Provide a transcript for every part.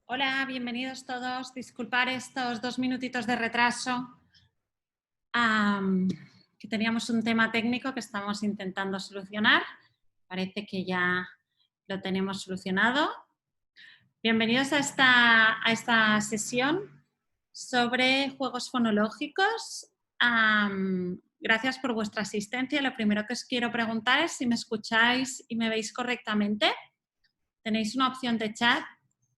Hola, bienvenidos todos. Disculpar estos 2 minutitos de retraso, que teníamos un tema técnico que estamos intentando solucionar. Parece que ya lo tenemos solucionado. Bienvenidos a esta sesión sobre juegos fonológicos. Gracias por vuestra asistencia. Lo primero que os quiero preguntar es si me escucháis y me veis correctamente. Tenéis una opción de chat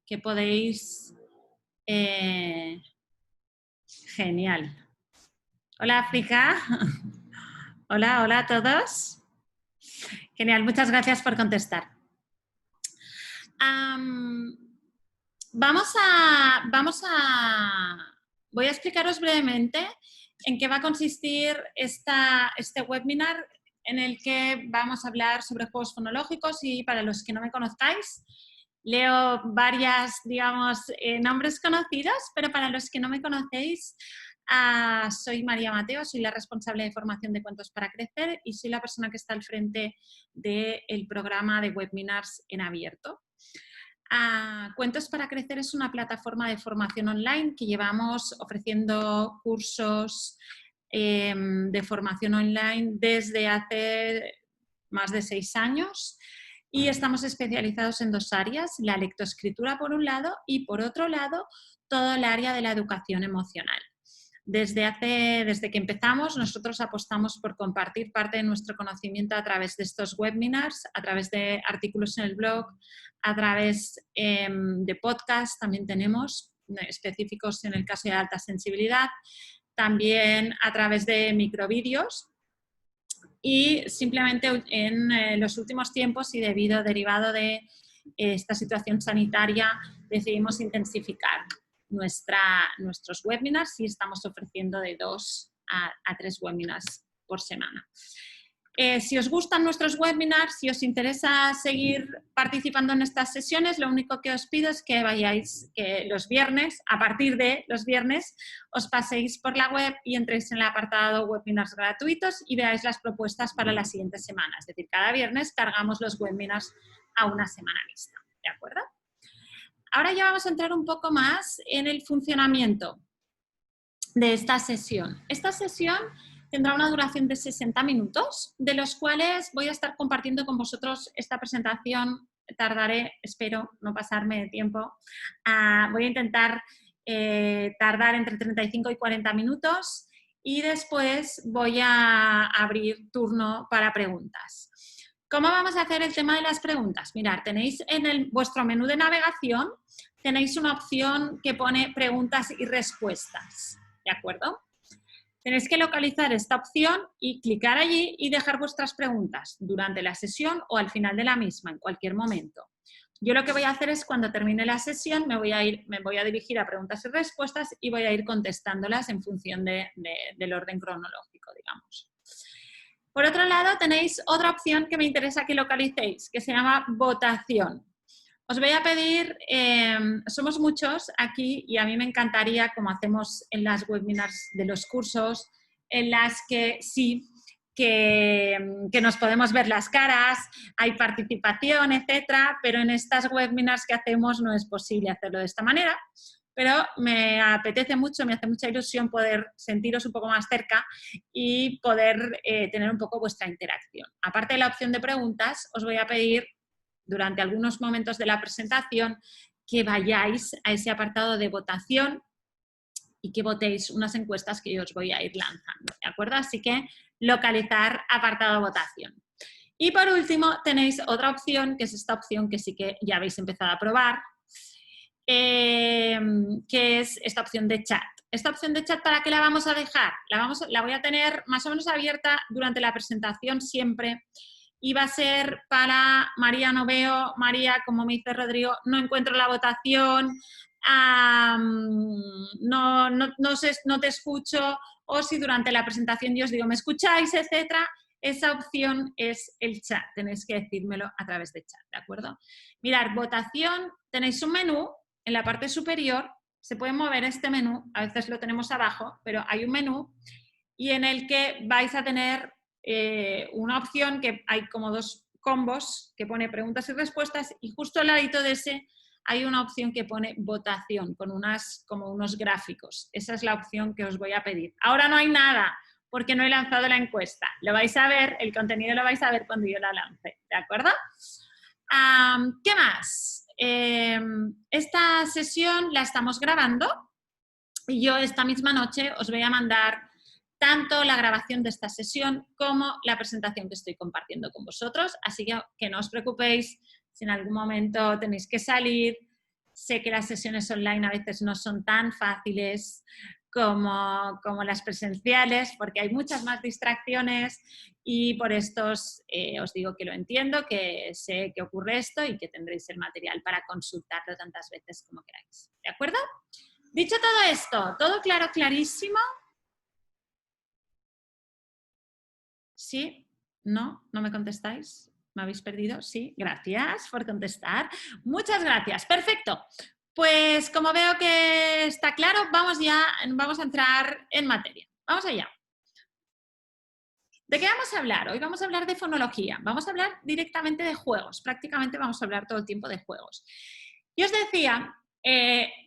que podéis... Genial. Hola, África. Hola, hola a todos. Genial, muchas gracias por contestar. Voy a explicaros brevemente en qué va a consistir este webinar en el que vamos a hablar sobre juegos fonológicos y para los que no me conozcáis, leo varias, digamos, nombres conocidos, pero para los que no me conocéis, soy María Mateo, soy la responsable de formación de Cuentos para Crecer y soy la persona que está al frente del programa de webinars en abierto. Cuentos para Crecer es una plataforma de formación online que llevamos ofreciendo cursos de formación online desde hace más de 6 años y estamos especializados en 2 áreas, la lectoescritura por un lado y por otro lado todo el área de la educación emocional. Desde que empezamos, nosotros apostamos por compartir parte de nuestro conocimiento a través de estos webinars, a través de artículos en el blog, a través de podcasts, también tenemos específicos en el caso de alta sensibilidad, también a través de microvídeos y simplemente en los últimos tiempos y derivado de esta situación sanitaria decidimos intensificar nuestros webinars y estamos ofreciendo de 2 a 3 webinars por semana. Si os gustan nuestros webinars, si os interesa seguir participando en estas sesiones, lo único que os pido es que vayáis los viernes, a partir de los viernes, os paséis por la web y entréis en el apartado webinars gratuitos y veáis las propuestas para la siguiente semana. Es decir, cada viernes cargamos los webinars a una semana vista. ¿De acuerdo? Ahora ya vamos a entrar un poco más en el funcionamiento de esta sesión. Esta sesión tendrá una duración de 60 minutos, de los cuales voy a estar compartiendo con vosotros esta presentación. Tardaré, espero no pasarme de tiempo, voy a intentar tardar entre 35 y 40 minutos y después voy a abrir turno para preguntas. ¿Cómo vamos a hacer el tema de las preguntas? Mirad, tenéis en vuestro menú de navegación, tenéis una opción que pone preguntas y respuestas, ¿de acuerdo? Tenéis que localizar esta opción y clicar allí y dejar vuestras preguntas durante la sesión o al final de la misma, en cualquier momento. Yo lo que voy a hacer es cuando termine la sesión me voy a dirigir a preguntas y respuestas y voy a ir contestándolas en función del orden cronológico, digamos. Por otro lado, tenéis otra opción que me interesa que localicéis, que se llama votación. Os voy a pedir, somos muchos aquí y a mí me encantaría, como hacemos en las webinars de los cursos, en las que sí, que nos podemos ver las caras, hay participación, etcétera, pero en estas webinars que hacemos no es posible hacerlo de esta manera, pero me apetece mucho, me hace mucha ilusión poder sentiros un poco más cerca y poder tener un poco vuestra interacción. Aparte de la opción de preguntas, os voy a pedir durante algunos momentos de la presentación que vayáis a ese apartado de votación y que votéis unas encuestas que yo os voy a ir lanzando, ¿de acuerdo? Así que localizar apartado votación. Y por último tenéis otra opción, que es esta opción que sí que ya habéis empezado a probar, que es esta opción de chat. Esta opción de chat, ¿para qué la vamos a dejar? La voy a tener más o menos abierta durante la presentación siempre. Y va a ser para María, no veo, María, como me dice Rodrigo, no encuentro la votación, no te escucho, o si durante la presentación yo os digo, ¿me escucháis?, etcétera. Esa opción es el chat, tenéis que decírmelo a través de chat, ¿de acuerdo? Mirad, votación, tenéis un menú en la parte superior, se puede mover este menú, a veces lo tenemos abajo, pero hay un menú y en el que vais a tener una opción que hay como 2 combos que pone preguntas y respuestas y justo al ladito de ese hay una opción que pone votación con como unos gráficos. Esa es la opción que os voy a pedir. Ahora no hay nada porque no he lanzado la encuesta. Lo vais a ver, el contenido lo vais a ver cuando yo la lance, ¿de acuerdo? ¿Qué más? Esta sesión la estamos grabando y yo esta misma noche os voy a mandar tanto la grabación de esta sesión como la presentación que estoy compartiendo con vosotros, así que no os preocupéis si en algún momento tenéis que salir. Sé que las sesiones online a veces no son tan fáciles como las presenciales, porque hay muchas más distracciones y por esto os digo que lo entiendo, que sé que ocurre esto y que tendréis el material para consultarlo tantas veces como queráis. ¿De acuerdo? Dicho todo esto, ¿todo claro, clarísimo? ¿Sí? ¿No? ¿No me contestáis? ¿Me habéis perdido? Sí, gracias por contestar. Muchas gracias. Perfecto. Pues como veo que está claro, vamos a entrar en materia. Vamos allá. ¿De qué vamos a hablar? Hoy vamos a hablar de fonología. Vamos a hablar directamente de juegos. Prácticamente vamos a hablar todo el tiempo de juegos. Y os decía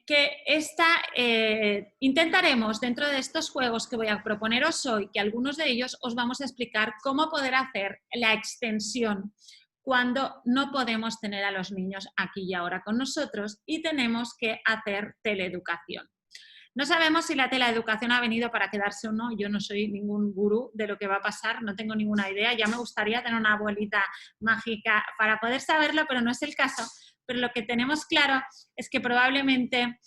que intentaremos dentro de estos juegos que voy a proponeros hoy, que algunos de ellos os vamos a explicar cómo poder hacer la extensión cuando no podemos tener a los niños aquí y ahora con nosotros y tenemos que hacer teleeducación. No sabemos si la teleeducación ha venido para quedarse o no, yo no soy ningún gurú de lo que va a pasar, no tengo ninguna idea, ya me gustaría tener una bolita mágica para poder saberlo, pero no es el caso. Pero lo que tenemos claro es que probablemente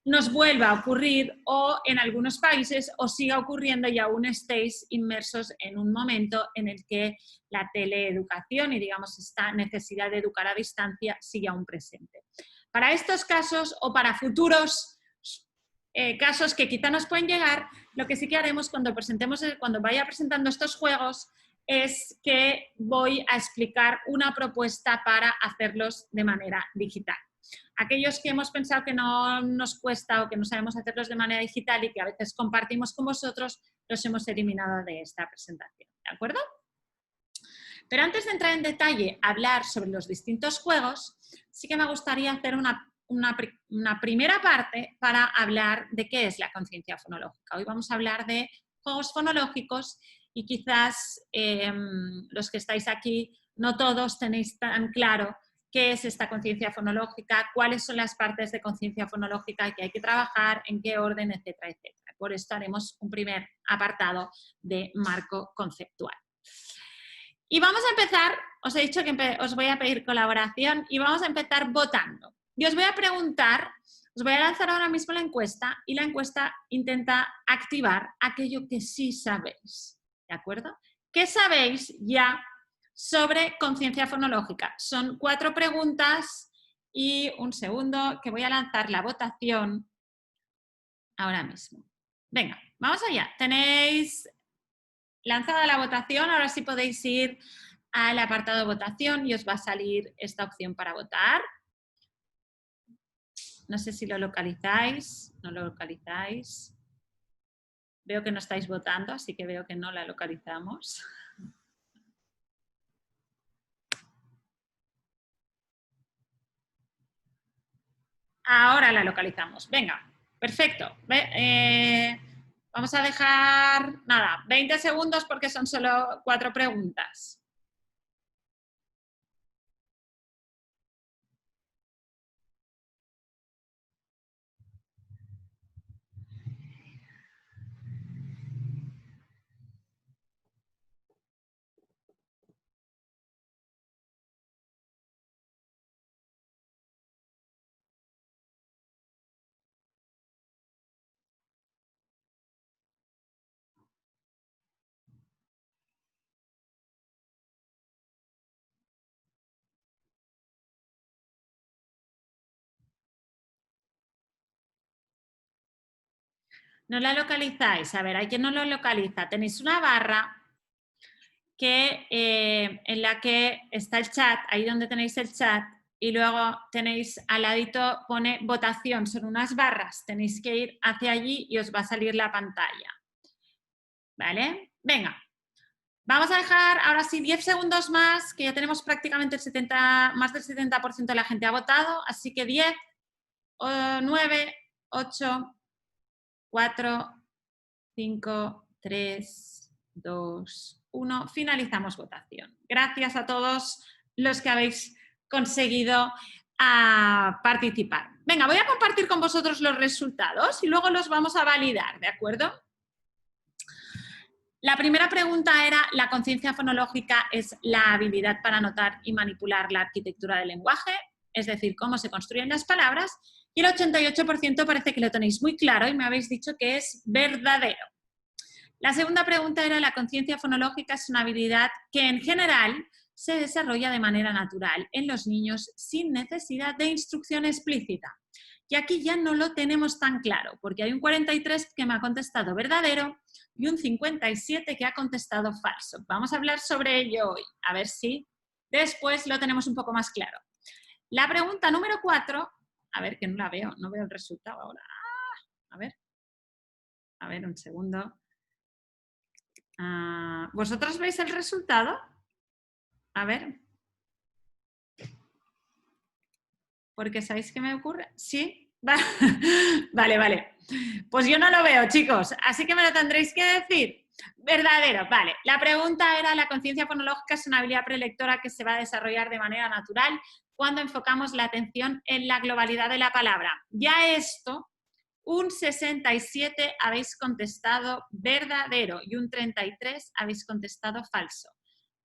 nos vuelva a ocurrir o en algunos países os siga ocurriendo y aún estéis inmersos en un momento en el que la teleeducación y digamos esta necesidad de educar a distancia sigue aún presente. Para estos casos o para futuros casos que quizá nos pueden llegar, lo que sí que haremos cuando vaya presentando estos juegos es que voy a explicar una propuesta para hacerlos de manera digital. Aquellos que hemos pensado que no nos cuesta o que no sabemos hacerlos de manera digital y que a veces compartimos con vosotros, los hemos eliminado de esta presentación, ¿de acuerdo? Pero antes de entrar en detalle a hablar sobre los distintos juegos, sí que me gustaría hacer una primera parte para hablar de qué es la conciencia fonológica. Hoy vamos a hablar de juegos fonológicos y quizás los que estáis aquí, no todos tenéis tan claro qué es esta conciencia fonológica, cuáles son las partes de conciencia fonológica que hay que trabajar, en qué orden, etcétera, etcétera. Por esto haremos un primer apartado de marco conceptual. Y vamos a empezar, os he dicho que os voy a pedir colaboración y vamos a empezar votando. Y os voy a preguntar, os voy a lanzar ahora mismo la encuesta y la encuesta intenta activar aquello que sí sabéis, ¿de acuerdo? ¿Qué sabéis ya sobre conciencia fonológica? Son 4 preguntas y un segundo que voy a lanzar la votación ahora mismo. Venga, vamos allá. Tenéis lanzada la votación, ahora sí podéis ir al apartado de votación y os va a salir esta opción para votar. No sé si lo localizáis, no lo localizáis. Veo que no estáis votando, así que veo que no la localizamos. Ahora la localizamos. Venga, perfecto. Vamos a dejar, nada, 20 segundos porque son solo 4 preguntas. No la localizáis. A ver, hay quien no lo localiza. Tenéis una barra en la que está el chat, ahí donde tenéis el chat, y luego tenéis al ladito, pone votación, son unas barras. Tenéis que ir hacia allí y os va a salir la pantalla. ¿Vale? Venga. Vamos a dejar ahora sí 10 segundos más, que ya tenemos prácticamente más del 70% de la gente ha votado, así que 10, 9, 8, 4, 5, 3, 2, 1. Finalizamos votación. Gracias a todos los que habéis conseguido participar. Venga, voy a compartir con vosotros los resultados y luego los vamos a validar, ¿de acuerdo? La primera pregunta era, ¿la conciencia fonológica es la habilidad para notar y manipular la arquitectura del lenguaje? Es decir, cómo se construyen las palabras. Y el 88% parece que lo tenéis muy claro y me habéis dicho que es verdadero. La segunda pregunta era, ¿la conciencia fonológica es una habilidad que en general se desarrolla de manera natural en los niños sin necesidad de instrucción explícita? Y aquí ya no lo tenemos tan claro, porque hay un 43% que me ha contestado verdadero y un 57% que ha contestado falso. Vamos a hablar sobre ello hoy, a ver si después lo tenemos un poco más claro. La pregunta número 4, a ver que no la veo, no veo el resultado ahora. A ver un segundo. ¿Vosotros veis el resultado? A ver. Porque ¿sabéis qué me ocurre? ¿Sí? Vale. Pues yo no lo veo, chicos, así que me lo tendréis que decir. Verdadero, vale. La pregunta era, ¿la conciencia fonológica es una habilidad prelectora que se va a desarrollar de manera natural cuando enfocamos la atención en la globalidad de la palabra? Ya esto, un 67 habéis contestado verdadero y un 33 habéis contestado falso.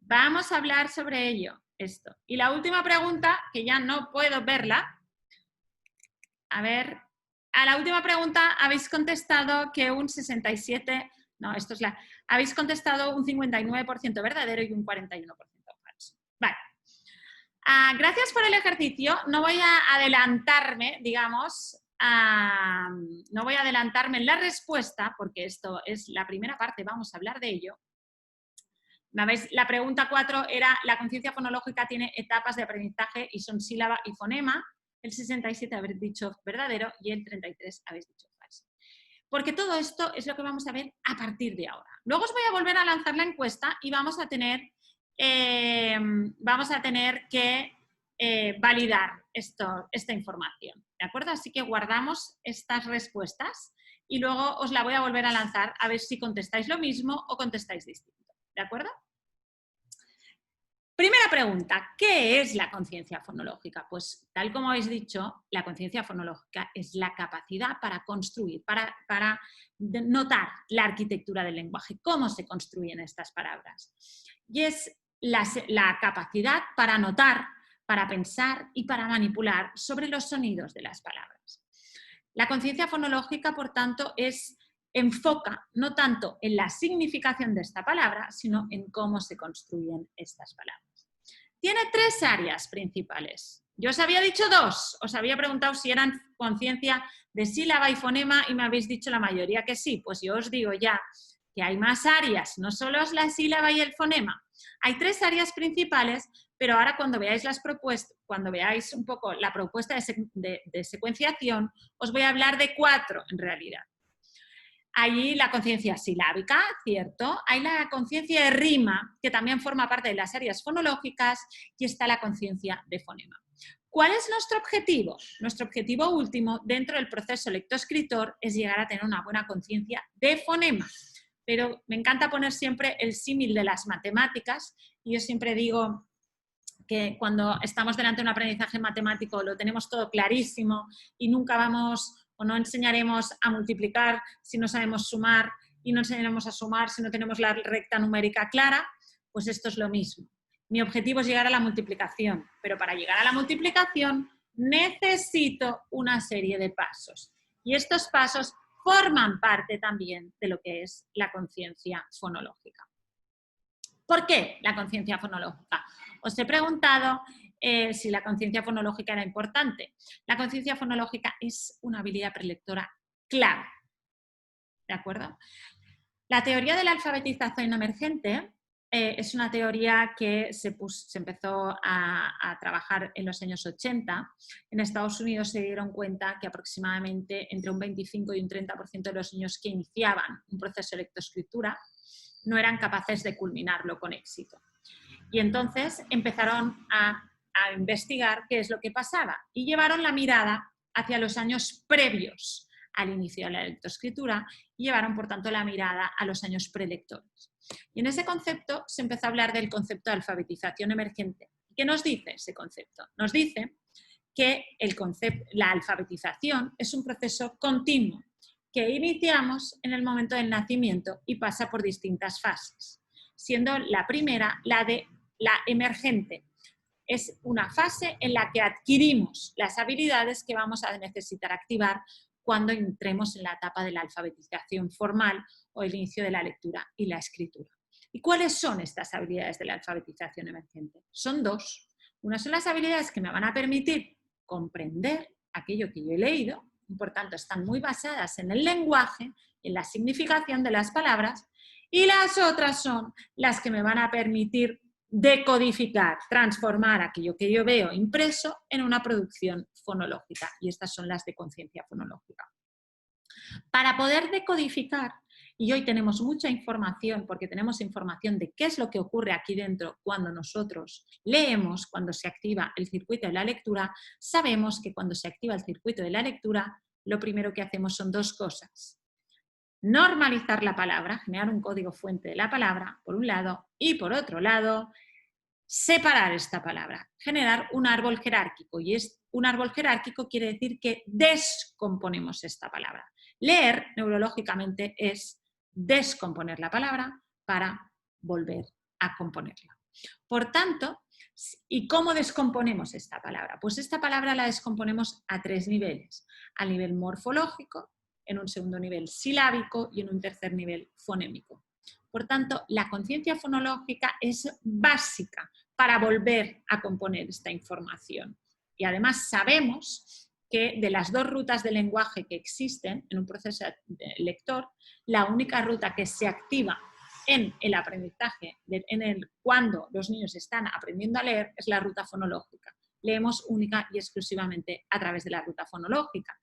Vamos a hablar sobre ello, esto. Y la última pregunta, que ya no puedo verla. A ver, a la última pregunta habéis contestado que un 67, no, esto es la, habéis contestado un 59% verdadero y un 41% falso. Vale. Gracias por el ejercicio. No voy a adelantarme, digamos, no voy a adelantarme en la respuesta, porque esto es la primera parte, vamos a hablar de ello. La pregunta 4 era, ¿la conciencia fonológica tiene etapas de aprendizaje y son sílaba y fonema? El 67 habéis dicho verdadero y el 33 habéis dicho falso. Porque todo esto es lo que vamos a ver a partir de ahora. Luego os voy a volver a lanzar la encuesta y vamos a tener que validar esta información. ¿De acuerdo? Así que guardamos estas respuestas y luego os la voy a volver a lanzar a ver si contestáis lo mismo o contestáis distinto. ¿De acuerdo? Primera pregunta, ¿qué es la conciencia fonológica? Pues tal como habéis dicho, la conciencia fonológica es la capacidad para construir, para notar la arquitectura del lenguaje, cómo se construyen estas palabras. Y es la capacidad para notar, para pensar y para manipular sobre los sonidos de las palabras. La conciencia fonológica, por tanto, enfoca no tanto en la significación de esta palabra, sino en cómo se construyen estas palabras. Tiene 3 áreas principales. Yo os había dicho 2, os había preguntado si eran conciencia de sílaba y fonema y me habéis dicho la mayoría que sí. Pues yo os digo ya que hay más áreas, no solo es la sílaba y el fonema. Hay 3 áreas principales, pero ahora cuando veáis las propuestas, cuando veáis un poco la propuesta de secuenciación, os voy a hablar de 4 en realidad. Hay la conciencia silábica, ¿cierto? Hay la conciencia de rima, que también forma parte de las áreas fonológicas, y está la conciencia de fonema. ¿Cuál es nuestro objetivo? Nuestro objetivo último dentro del proceso lectoescritor es llegar a tener una buena conciencia de fonema. Pero me encanta poner siempre el símil de las matemáticas, y yo siempre digo que cuando estamos delante de un aprendizaje matemático lo tenemos todo clarísimo y nunca vamos o no enseñaremos a multiplicar si no sabemos sumar y no enseñaremos a sumar si no tenemos la recta numérica clara, pues esto es lo mismo. Mi objetivo es llegar a la multiplicación, pero para llegar a la multiplicación necesito una serie de pasos. Y estos pasos forman parte también de lo que es la conciencia fonológica. ¿Por qué la conciencia fonológica? Os he preguntado si la conciencia fonológica era importante. La conciencia fonológica es una habilidad prelectora clave. ¿De acuerdo? La teoría de la alfabetización emergente es una teoría que se empezó a trabajar en los años 80. En Estados Unidos se dieron cuenta que aproximadamente entre un 25 y un 30% de los niños que iniciaban un proceso de lectoescritura no eran capaces de culminarlo con éxito. Y entonces empezaron a investigar qué es lo que pasaba y llevaron la mirada hacia los años previos al inicio de la lectoescritura y llevaron, por tanto, la mirada a los años prelectores. Y en ese concepto se empezó a hablar del concepto de alfabetización emergente. ¿Qué nos dice ese concepto? Nos dice que la alfabetización es un proceso continuo que iniciamos en el momento del nacimiento y pasa por distintas fases, siendo la primera la de la emergente. Es una fase en la que adquirimos las habilidades que vamos a necesitar activar cuando entremos en la etapa de la alfabetización formal o el inicio de la lectura y la escritura. ¿Y cuáles son estas habilidades de la alfabetización emergente? Son dos. Una son las habilidades que me van a permitir comprender aquello que yo he leído, y por tanto están muy basadas en el lenguaje, en la significación de las palabras, y las otras son las que me van a permitir decodificar, transformar aquello que yo veo impreso en una producción fonológica, y estas son las de conciencia fonológica. Para poder decodificar, y hoy tenemos mucha información porque tenemos información de qué es lo que ocurre aquí dentro cuando nosotros leemos, cuando se activa el circuito de la lectura, sabemos que cuando se activa el circuito de la lectura, lo primero que hacemos son dos cosas. Normalizar la palabra, generar un código fuente de la palabra, por un lado, y por otro lado, separar esta palabra, generar un árbol jerárquico. Y un árbol jerárquico quiere decir que descomponemos esta palabra. Leer neurológicamente es descomponer la palabra para volver a componerla. Por tanto, ¿y cómo descomponemos esta palabra? Pues esta palabra la descomponemos a tres niveles. A nivel morfológico, en un segundo nivel silábico y en un tercer nivel fonémico. Por tanto, la conciencia fonológica es básica para volver a componer esta información. Y además sabemos que de las dos rutas de lenguaje que existen en un proceso lector, la única ruta que se activa en el aprendizaje, cuando los niños están aprendiendo a leer, es la ruta fonológica. Leemos única y exclusivamente a través de la ruta fonológica.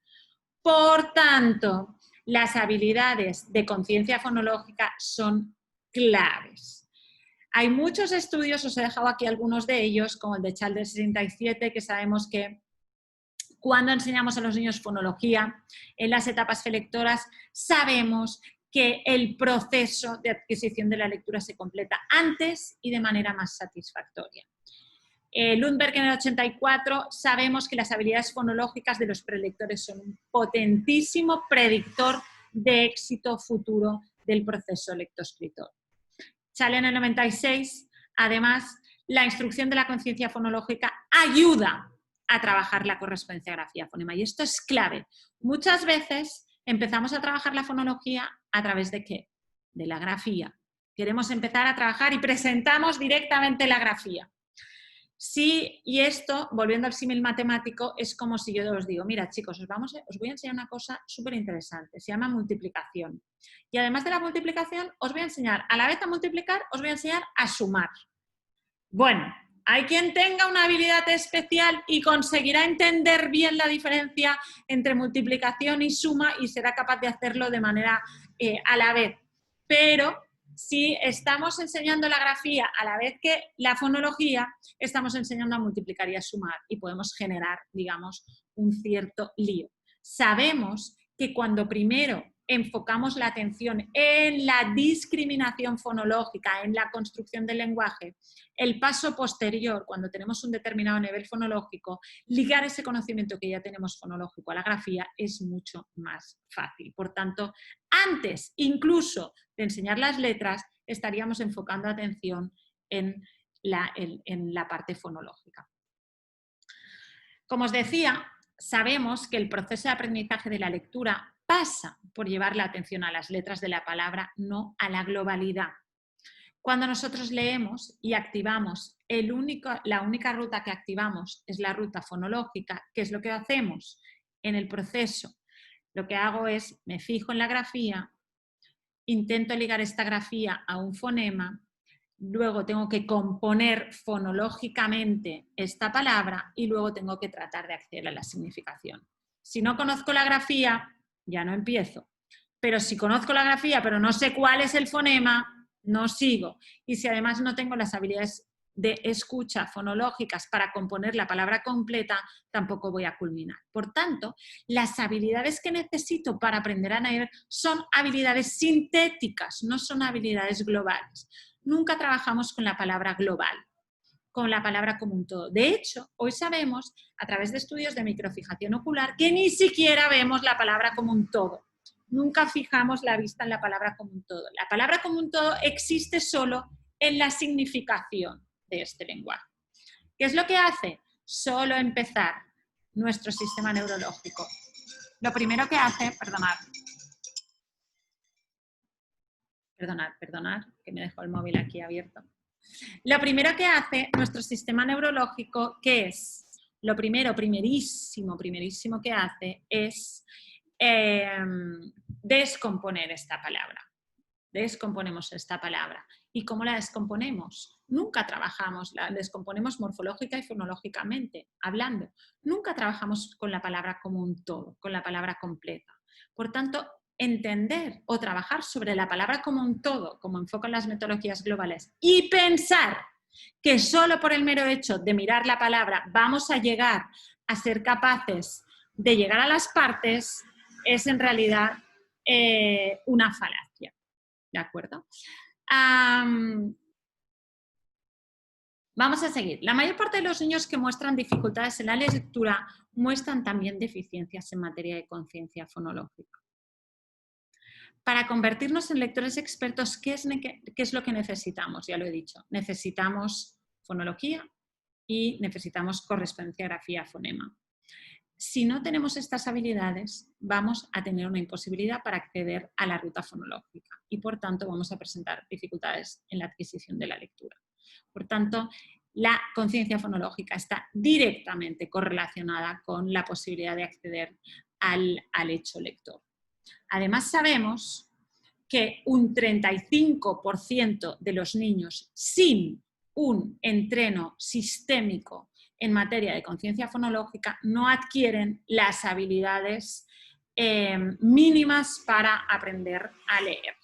Por tanto, las habilidades de conciencia fonológica son claves. Hay muchos estudios, os he dejado aquí algunos de ellos, como el de Childers 67, que sabemos que cuando enseñamos a los niños fonología, en las etapas prelectoras, sabemos que el proceso de adquisición de la lectura se completa antes y de manera más satisfactoria. Lundberg en el 84, sabemos que las habilidades fonológicas de los prelectores son un potentísimo predictor de éxito futuro del proceso lectoescritor. Chale en el 96, además, la instrucción de la conciencia fonológica ayuda a trabajar la correspondencia grafía-fonema y esto es clave. Muchas veces empezamos a trabajar la fonología a través de ¿qué? De la grafía. Queremos empezar a trabajar y presentamos directamente la grafía. Sí, y esto, volviendo al símil matemático, es como si yo os digo, mira chicos, os voy a enseñar una cosa súper interesante, se llama multiplicación. Y además de la multiplicación, os voy a enseñar, a la vez a multiplicar, os voy a enseñar a sumar. Bueno, hay quien tenga una habilidad especial y conseguirá entender bien la diferencia entre multiplicación y suma y será capaz de hacerlo de manera a la vez. Pero si estamos enseñando la grafía a la vez que la fonología, estamos enseñando a multiplicar y a sumar y podemos generar, digamos, un cierto lío. Sabemos que cuando primero enfocamos la atención en la discriminación fonológica, en la construcción del lenguaje, el paso posterior, cuando tenemos un determinado nivel fonológico, ligar ese conocimiento que ya tenemos fonológico a la grafía es mucho más fácil. Por tanto, antes incluso de enseñar las letras, estaríamos enfocando atención en la parte fonológica. Como os decía, sabemos que el proceso de aprendizaje de la lectura pasa por llevar la atención a las letras de la palabra, no a la globalidad. Cuando nosotros leemos y activamos, la única ruta que activamos es la ruta fonológica. ¿Qué es lo que hacemos en el proceso? Lo que hago es, me fijo en la grafía, intento ligar esta grafía a un fonema, luego tengo que componer fonológicamente esta palabra y luego tengo que tratar de acceder a la significación. Si no conozco la grafía, ya no empiezo. Pero si conozco la grafía pero no sé cuál es el fonema, no sigo. Y si además no tengo las habilidades de escucha fonológicas para componer la palabra completa, tampoco voy a culminar. Por tanto, las habilidades que necesito para aprender a leer son habilidades sintéticas, no son habilidades globales. Nunca trabajamos con la palabra global, con la palabra como un todo. De hecho, hoy sabemos, a través de estudios de microfijación ocular, que ni siquiera vemos la palabra como un todo. Nunca fijamos la vista en la palabra como un todo. La palabra como un todo existe solo en la significación de este lenguaje. ¿Qué es lo que hace? Solo empezar nuestro sistema neurológico. Lo primero que hace, perdonad, que me dejo el móvil aquí abierto. Lo primero que hace nuestro sistema neurológico, ¿qué es? Lo primerísimo que hace es descomponer esta palabra. Descomponemos esta palabra. ¿Y cómo la descomponemos? Nunca trabajamos, la descomponemos morfológica y fonológicamente, hablando. Nunca trabajamos con la palabra como un todo, con la palabra completa. Por tanto, entender o trabajar sobre la palabra como un todo, como enfocan las metodologías globales, y pensar que solo por el mero hecho de mirar la palabra vamos a llegar a ser capaces de llegar a las partes, es en realidad una falacia. ¿De acuerdo? Vamos a seguir. La mayor parte de los niños que muestran dificultades en la lectura muestran también deficiencias en materia de conciencia fonológica. Para convertirnos en lectores expertos, ¿qué es lo que necesitamos? Ya lo he dicho. Necesitamos fonología y necesitamos correspondencia, grafía, fonema. Si no tenemos estas habilidades, vamos a tener una imposibilidad para acceder a la ruta fonológica y, por tanto, vamos a presentar dificultades en la adquisición de la lectura. Por tanto, la conciencia fonológica está directamente correlacionada con la posibilidad de acceder al hecho lector. Además, sabemos que un 35% de los niños sin un entreno sistémico en materia de conciencia fonológica no adquieren las habilidades mínimas para aprender a leer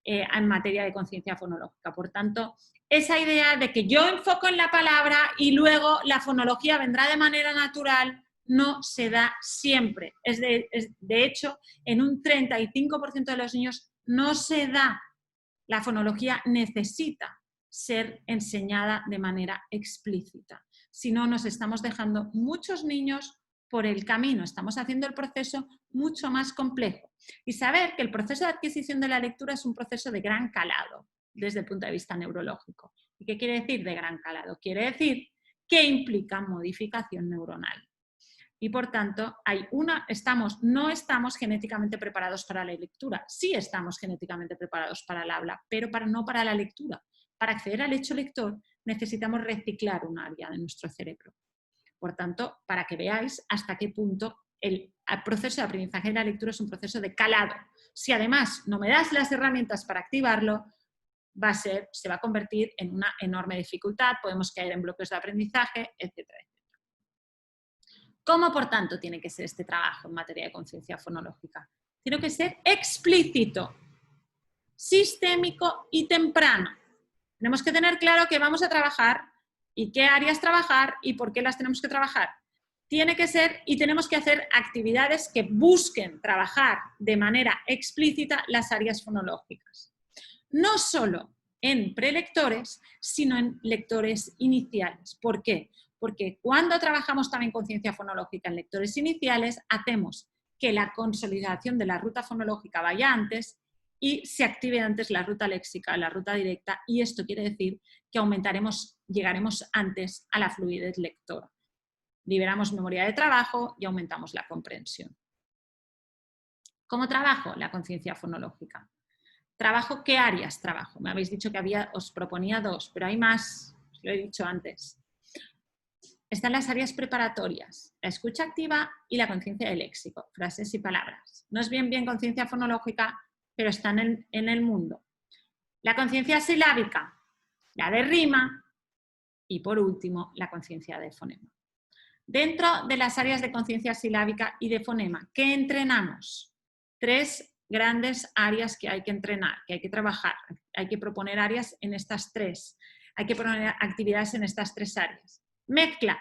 en materia de conciencia fonológica. Por tanto, esa idea de que yo enfoco en la palabra y luego la fonología vendrá de manera natural no se da siempre. De hecho, en un 35% de los niños no se da. La fonología necesita ser enseñada de manera explícita. Si no, nos estamos dejando muchos niños por el camino, estamos haciendo el proceso mucho más complejo. Y saber que el proceso de adquisición de la lectura es un proceso de gran calado desde el punto de vista neurológico. ¿Y qué quiere decir de gran calado? Quiere decir que implica modificación neuronal. Y por tanto, no estamos genéticamente preparados para la lectura. Sí estamos genéticamente preparados para el habla, pero no para la lectura. Para acceder al hecho lector necesitamos reciclar un área de nuestro cerebro. Por tanto, para que veáis hasta qué punto el proceso de aprendizaje de la lectura es un proceso de calado. Si además no me das las herramientas para activarlo, se va a convertir en una enorme dificultad, podemos caer en bloqueos de aprendizaje, etcétera. ¿Cómo, por tanto, tiene que ser este trabajo en materia de conciencia fonológica? Tiene que ser explícito, sistémico y temprano. Tenemos que tener claro qué vamos a trabajar y qué áreas trabajar y por qué las tenemos que trabajar. Tiene que ser y tenemos que hacer actividades que busquen trabajar de manera explícita las áreas fonológicas. No solo en prelectores, sino en lectores iniciales. ¿Por qué? Porque cuando trabajamos también conciencia fonológica en lectores iniciales, hacemos que la consolidación de la ruta fonológica vaya antes y se active antes la ruta léxica, la ruta directa, y esto quiere decir que llegaremos antes a la fluidez lectora. Liberamos memoria de trabajo y aumentamos la comprensión. ¿Cómo trabajo la conciencia fonológica? ¿Qué áreas trabajo? Me habéis dicho que os proponía 2, pero hay más, os lo he dicho antes. Están las áreas preparatorias, la escucha activa y la conciencia del léxico, frases y palabras. No es bien conciencia fonológica, pero están en el mundo. La conciencia silábica, la de rima y, por último, la conciencia de fonema. Dentro de las áreas de conciencia silábica y de fonema, ¿qué entrenamos? 3 grandes áreas que hay que entrenar, que hay que trabajar. Hay que proponer áreas en estas tres. Hay que proponer actividades en estas tres áreas. Mezcla.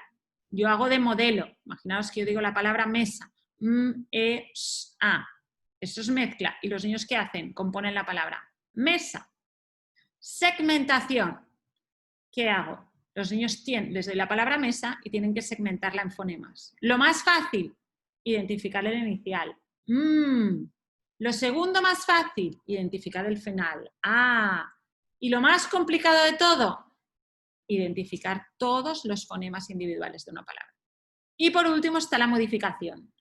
Yo hago de modelo. Imaginaos que yo digo la palabra mesa. Eso es mezcla. ¿Y los niños qué hacen? Componen la palabra mesa. Segmentación. ¿Qué hago? Los niños les doy la palabra mesa y tienen que segmentarla en fonemas. Lo más fácil, identificar el inicial. Lo segundo más fácil, identificar el final. Y lo más complicado de todo, identificar todos los fonemas individuales de una palabra. Y por último está la modificación.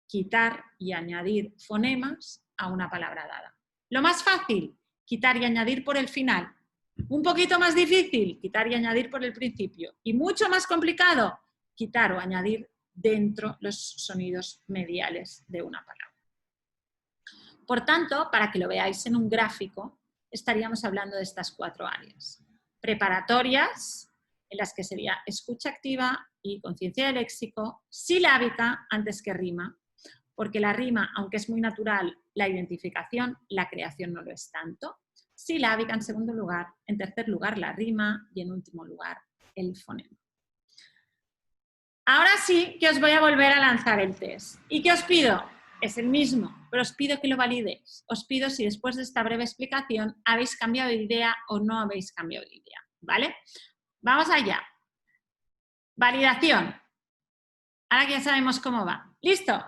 Quitar y añadir fonemas a una palabra dada. Lo más fácil, quitar y añadir por el final. Un poquito más difícil, quitar y añadir por el principio. Y mucho más complicado, quitar o añadir dentro los sonidos mediales de una palabra. Por tanto, para que lo veáis en un gráfico, estaríamos hablando de estas 4 áreas. Preparatorias, en las que sería escucha activa y conciencia de léxico, silábica antes que rima, porque la rima, aunque es muy natural, la identificación, la creación no lo es tanto. Silábica en segundo lugar, en tercer lugar la rima y en último lugar el fonema. Ahora sí que os voy a volver a lanzar el test. ¿Y qué os pido? Es el mismo, pero os pido que lo validéis. Os pido si después de esta breve explicación habéis cambiado de idea o no habéis cambiado de idea, ¿vale? Vamos allá. Validación. Ahora que ya sabemos cómo va. ¿Listo?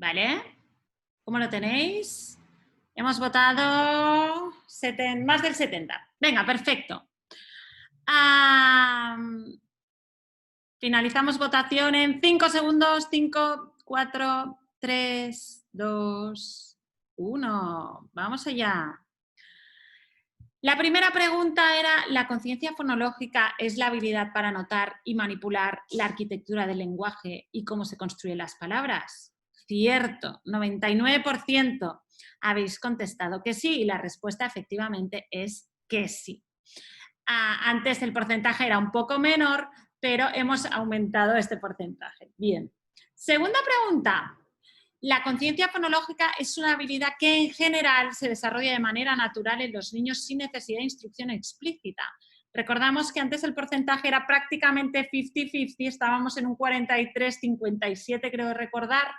¿Vale? ¿Cómo lo tenéis? Hemos votado más del 70. Venga, perfecto. Finalizamos votación en 5 segundos. 5, 4, 3, 2, 1. Vamos allá. La primera pregunta era, ¿la conciencia fonológica es la habilidad para notar y manipular la arquitectura del lenguaje y cómo se construyen las palabras? Cierto, 99% habéis contestado que sí y la respuesta efectivamente es que sí. Antes el porcentaje era un poco menor, pero hemos aumentado este porcentaje. Bien. Segunda pregunta. La conciencia fonológica es una habilidad que en general se desarrolla de manera natural en los niños sin necesidad de instrucción explícita. Recordamos que antes el porcentaje era prácticamente 50-50, estábamos en un 43-57 creo recordar,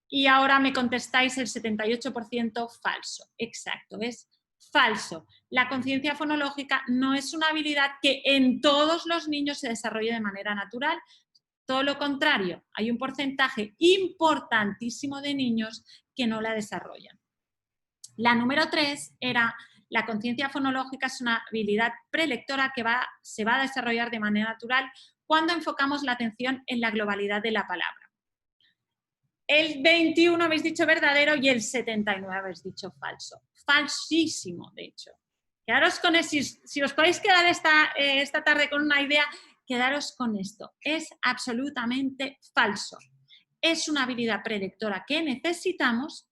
y ahora me contestáis el 78% falso. Exacto, es falso. La conciencia fonológica no es una habilidad que en todos los niños se desarrolle de manera natural. Todo lo contrario, hay un porcentaje importantísimo de niños que no la desarrollan. La número 3 era, la conciencia fonológica es una habilidad prelectora que se va a desarrollar de manera natural cuando enfocamos la atención en la globalidad de la palabra. El 21 habéis dicho verdadero y el 79 habéis dicho falso. Falsísimo, de hecho. Quedaros con eso. Si os podéis quedar esta tarde con una idea, quedaros con esto. Es absolutamente falso. Es una habilidad prelectora que necesitamos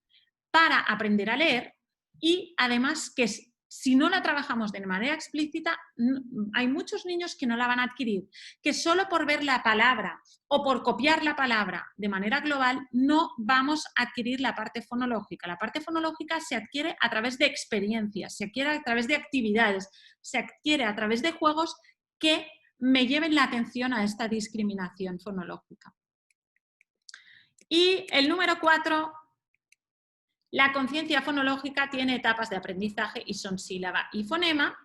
para aprender a leer y además que si no la trabajamos de manera explícita, hay muchos niños que no la van a adquirir, que solo por ver la palabra o por copiar la palabra de manera global no vamos a adquirir la parte fonológica. La parte fonológica se adquiere a través de experiencias, se adquiere a través de actividades, se adquiere a través de juegos que me lleven la atención a esta discriminación fonológica. Y el número 4, la conciencia fonológica tiene etapas de aprendizaje y son sílaba y fonema.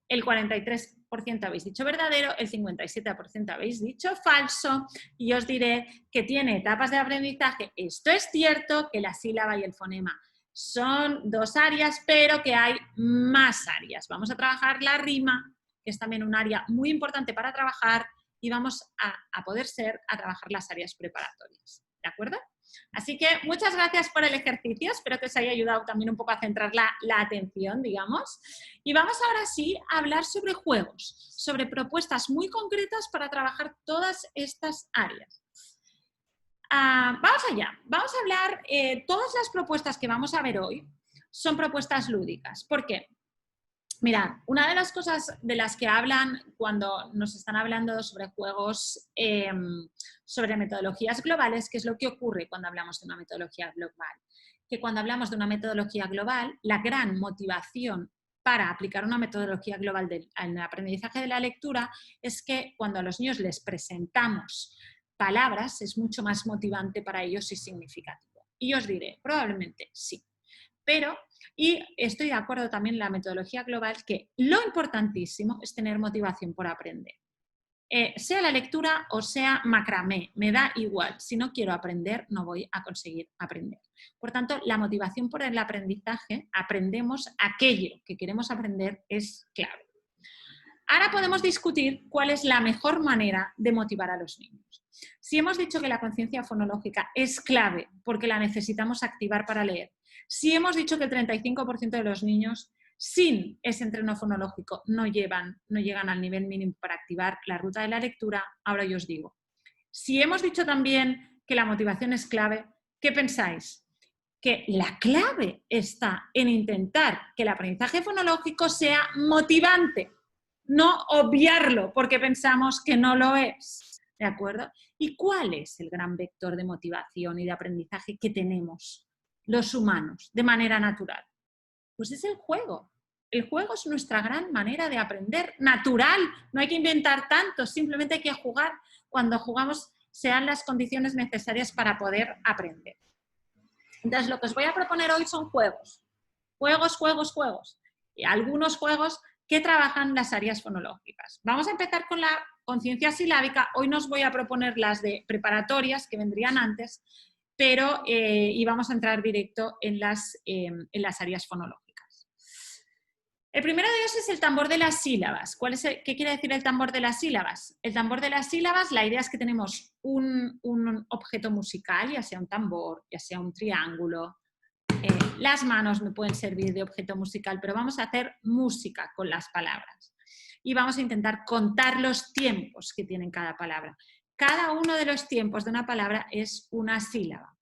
El 43% habéis dicho verdadero, el 57% habéis dicho falso, y os diré que tiene etapas de aprendizaje. Esto es cierto, que la sílaba y el fonema son 2 áreas, pero que hay más áreas. Vamos a trabajar la rima, que es también un área muy importante para trabajar, y vamos a poder a trabajar las áreas preparatorias. ¿De acuerdo? Así que muchas gracias por el ejercicio, espero que os haya ayudado también un poco a centrar la atención, digamos. Y vamos ahora sí a hablar sobre juegos, sobre propuestas muy concretas para trabajar todas estas áreas. Vamos allá, vamos a hablar, todas las propuestas que vamos a ver hoy son propuestas lúdicas. ¿Por qué? Mirad, una de las cosas de las que hablan cuando nos están hablando sobre juegos, sobre metodologías globales, ¿qué es lo que ocurre cuando hablamos de una metodología global? Que cuando hablamos de una metodología global, la gran motivación para aplicar una metodología global en el aprendizaje de la lectura es que cuando a los niños les presentamos palabras es mucho más motivante para ellos y significativo. Y os diré, probablemente sí. Pero, y estoy de acuerdo también en la metodología global, que lo importantísimo es tener motivación por aprender. Sea la lectura o sea macramé, me da igual. Si no quiero aprender, no voy a conseguir aprender. Por tanto, la motivación por el aprendizaje, aprendemos aquello que queremos aprender, es clave. Ahora podemos discutir cuál es la mejor manera de motivar a los niños. Si hemos dicho que la conciencia fonológica es clave porque la necesitamos activar para leer, si hemos dicho que el 35% de los niños sin ese entreno fonológico no llegan al nivel mínimo para activar la ruta de la lectura, ahora yo os digo. Si hemos dicho también que la motivación es clave, ¿qué pensáis? Que la clave está en intentar que el aprendizaje fonológico sea motivante, no obviarlo porque pensamos que no lo es. ¿De acuerdo? ¿Y cuál es el gran vector de motivación y de aprendizaje que tenemos los humanos de manera natural? Pues es el juego. El juego es nuestra gran manera de aprender, natural. No hay que inventar tanto, simplemente hay que jugar. Cuando jugamos sean las condiciones necesarias para poder aprender. Entonces, lo que os voy a proponer hoy son juegos. Juegos. Y algunos juegos que trabajan las áreas fonológicas. Vamos a empezar con la conciencia silábica. Hoy no os voy a proponer las de preparatorias, que vendrían antes, pero y vamos a entrar directo en las áreas fonológicas. El primero de ellos es el tambor de las sílabas. ¿Qué quiere decir el tambor de las sílabas? El tambor de las sílabas, la idea es que tenemos un objeto musical, ya sea un tambor, ya sea un triángulo. Las manos me pueden servir de objeto musical, pero vamos a hacer música con las palabras. Y vamos a intentar contar los tiempos que tienen cada palabra. Cada uno de los tiempos de una palabra es una sílaba.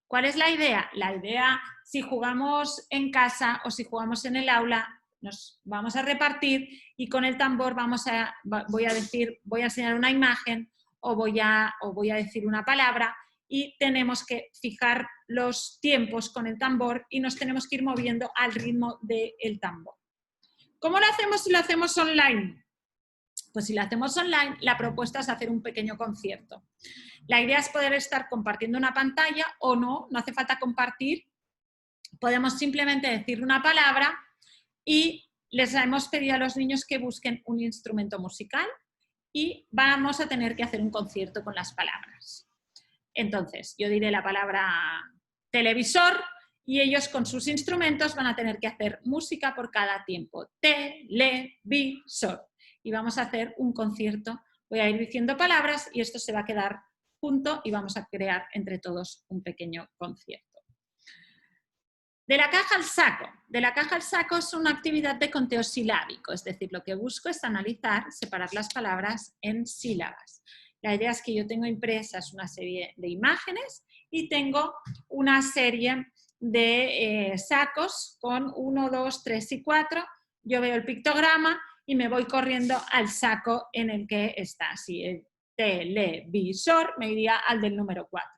¿Cuál es la idea? La idea, si jugamos en casa o si jugamos en el aula, nos vamos a repartir y con el tambor voy a enseñar una imagen o voy a decir una palabra y tenemos que fijar los tiempos con el tambor y nos tenemos que ir moviendo al ritmo del tambor. ¿Cómo lo hacemos si lo hacemos online? Pues si lo hacemos online, la propuesta es hacer un pequeño concierto. La idea es poder estar compartiendo una pantalla o no hace falta compartir. Podemos simplemente decir una palabra y les hemos pedido a los niños que busquen un instrumento musical y vamos a tener que hacer un concierto con las palabras. Entonces, yo diré la palabra televisor y ellos con sus instrumentos van a tener que hacer música por cada tiempo. Televisor. Y vamos a hacer un concierto. Voy a ir diciendo palabras y esto se va a quedar junto y vamos a crear entre todos un pequeño concierto. De la caja al saco. De la caja al saco es una actividad de conteo silábico, es decir, lo que busco es analizar, separar las palabras en sílabas. La idea es que yo tengo impresas una serie de imágenes y tengo una serie de sacos con 1, 2, 3 y 4. Yo veo el pictograma y me voy corriendo al saco en el que está. Si el televisor me iría al del número 4.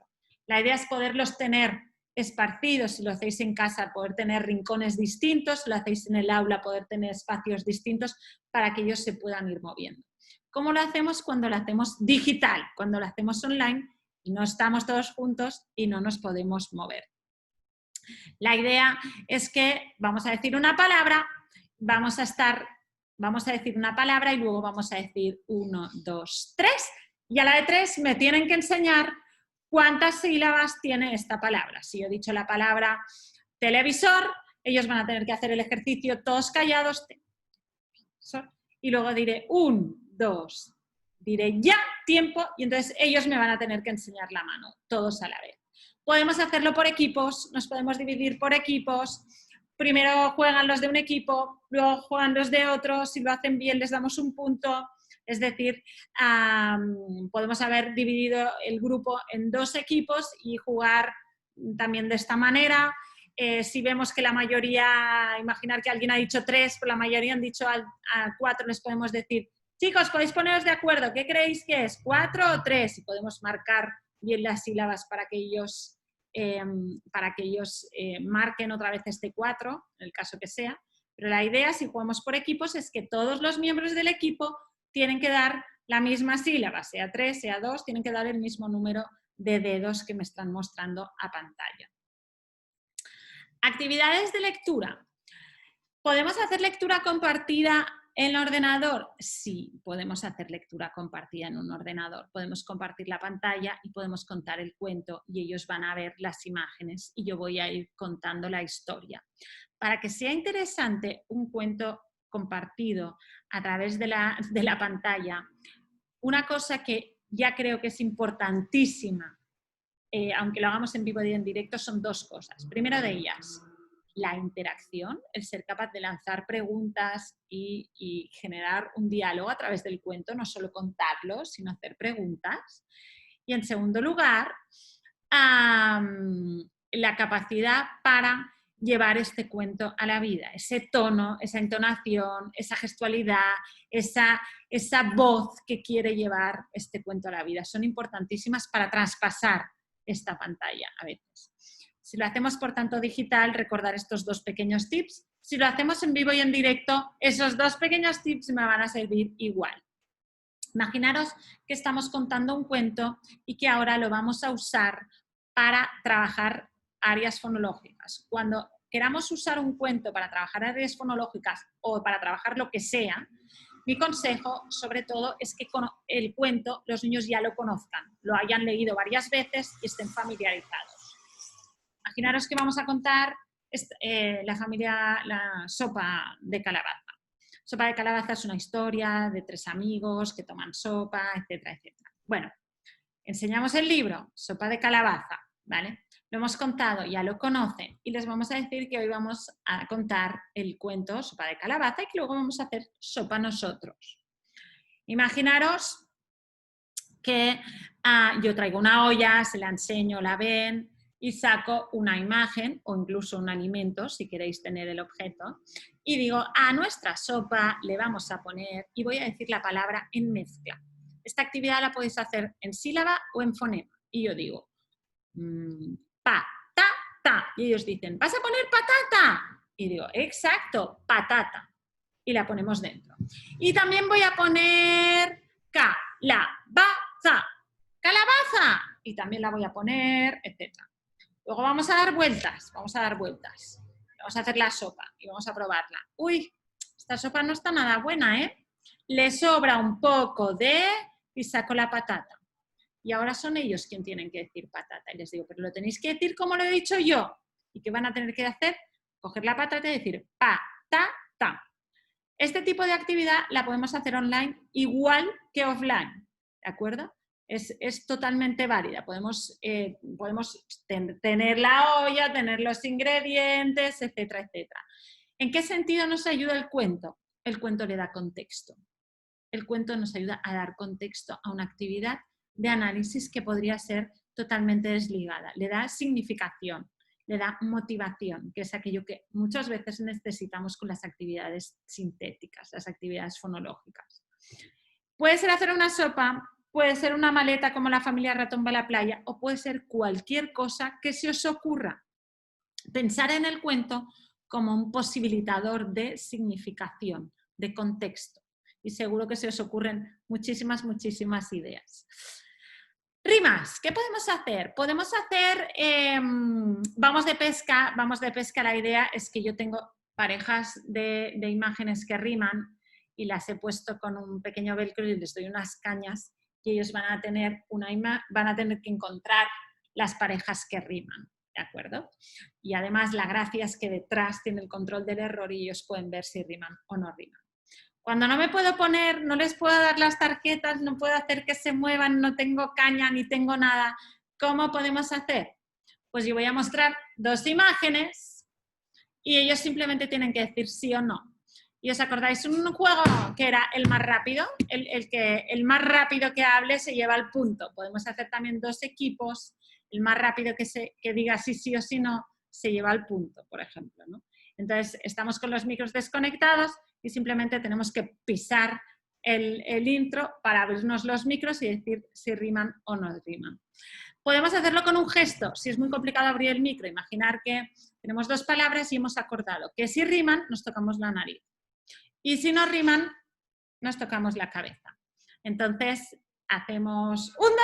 La idea es poderlos tener esparcidos, si lo hacéis en casa, poder tener rincones distintos, si lo hacéis en el aula, poder tener espacios distintos para que ellos se puedan ir moviendo. como lo hacemos cuando lo hacemos digital, cuando lo hacemos online y no estamos todos juntos y no nos podemos mover. La idea es que vamos a decir una palabra, vamos a decir una palabra y luego vamos a decir 1, 2, 3 y a la de 3 me tienen que enseñar cuántas sílabas tiene esta palabra. Si yo he dicho la palabra televisor, ellos van a tener que hacer el ejercicio todos callados y luego diré 1, 2, diré ya, tiempo, y entonces ellos me van a tener que enseñar la mano, todos a la vez. Podemos hacerlo por equipos, nos podemos dividir por equipos. Primero juegan los de un equipo, luego juegan los de otros, si lo hacen bien les damos un punto. Es decir, podemos haber dividido el grupo en 2 equipos y jugar también de esta manera. Si vemos que la mayoría, imaginar que alguien ha dicho 3, pero la mayoría han dicho a 4, les podemos decir, chicos, podéis poneros de acuerdo, ¿qué creéis que es? ¿4 o 3? Y podemos marcar bien las sílabas para que ellos marquen otra vez este 4, en el caso que sea. Pero la idea, si jugamos por equipos, es que todos los miembros del equipo tienen que dar la misma sílaba, sea 3, sea 2, tienen que dar el mismo número de dedos que me están mostrando a pantalla. Actividades de lectura. ¿Podemos hacer lectura compartida en el ordenador? Sí, podemos hacer lectura compartida en un ordenador. Podemos compartir la pantalla y podemos contar el cuento y ellos van a ver las imágenes y yo voy a ir contando la historia. Para que sea interesante un cuento compartido a través de la pantalla, una cosa que ya creo que es importantísima, aunque lo hagamos en vivo y en directo, son 2 cosas. Primero de ellas, la interacción, el ser capaz de lanzar preguntas y generar un diálogo a través del cuento, no solo contarlo, sino hacer preguntas. Y en segundo lugar, la capacidad para llevar este cuento a la vida, ese tono, esa entonación, esa gestualidad, esa voz que quiere llevar este cuento a la vida. Son importantísimas para traspasar esta pantalla a veces. Si lo hacemos por tanto digital, recordar estos 2 pequeños tips. Si lo hacemos en vivo y en directo, esos 2 pequeños tips me van a servir igual. Imaginaros que estamos contando un cuento y que ahora lo vamos a usar para trabajar áreas fonológicas. Cuando queramos usar un cuento para trabajar áreas fonológicas o para trabajar lo que sea, mi consejo, sobre todo, es que el cuento los niños ya lo conozcan, lo hayan leído varias veces y estén familiarizados. Imaginaros que vamos a contar la sopa de calabaza. Sopa de calabaza es una historia de 3 amigos que toman sopa, etcétera, etcétera. Bueno, enseñamos el libro, sopa de calabaza, ¿vale? Lo hemos contado, ya lo conocen y les vamos a decir que hoy vamos a contar el cuento sopa de calabaza y que luego vamos a hacer sopa nosotros. Imaginaros que yo traigo una olla, se la enseño, la ven y saco una imagen o incluso un alimento, si queréis tener el objeto, y digo, a nuestra sopa le vamos a poner, y voy a decir la palabra en mezcla. Esta actividad la podéis hacer en sílaba o en fonema. Y yo digo, patata. Y ellos dicen, ¿vas a poner patata? Y digo, exacto, patata. Y la ponemos dentro. Y también voy a poner calabaza, calabaza. Y también la voy a poner, etc. Luego vamos a dar vueltas, Vamos a hacer la sopa y vamos a probarla. Uy, esta sopa no está nada buena, ¿eh? Le sobra un poco de... y saco la patata. Y ahora son ellos quienes tienen que decir patata. Y les digo, pero lo tenéis que decir como lo he dicho yo. ¿Y qué van a tener que hacer? Coger la patata y decir patata. Este tipo de actividad la podemos hacer online igual que offline, ¿de acuerdo? Es totalmente válida. Podemos tener la olla, tener los ingredientes, etcétera, etcétera. ¿En qué sentido nos ayuda el cuento? El cuento le da contexto. El cuento nos ayuda a dar contexto a una actividad de análisis que podría ser totalmente desligada. Le da significación, le da motivación, que es aquello que muchas veces necesitamos con las actividades sintéticas, las actividades fonológicas. Puede ser hacer una sopa, puede ser una maleta como la familia Ratón va a la playa o puede ser cualquier cosa que se os ocurra. Pensar en el cuento como un posibilitador de significación, de contexto. y seguro que se os ocurren muchísimas, muchísimas ideas. Rimas, ¿qué podemos hacer? Podemos hacer, vamos de pesca, la idea es que yo tengo parejas de imágenes que riman y las he puesto con un pequeño velcro y les doy unas cañas y ellos van a tener que encontrar las parejas que riman, ¿de acuerdo? Y además la gracia es que detrás tiene el control del error y ellos pueden ver si riman o no riman. Cuando no me puedo poner, no les puedo dar las tarjetas, no puedo hacer que se muevan, no tengo caña ni tengo nada, ¿cómo podemos hacer? Pues yo voy a mostrar 2 imágenes y ellos simplemente tienen que decir sí o no. ¿Y os acordáis un juego que era el más rápido? El más rápido que hable se lleva el punto. Podemos hacer también 2 equipos, el más rápido que diga sí o sí no se lleva el punto, por ejemplo, ¿no? Entonces, estamos con los micros desconectados y simplemente tenemos que pisar el intro para abrirnos los micros y decir si riman o no riman. Podemos hacerlo con un gesto, si es muy complicado abrir el micro, imaginar que tenemos 2 palabras y hemos acordado que si riman nos tocamos la nariz y si no riman nos tocamos la cabeza. Entonces hacemos 1, 2,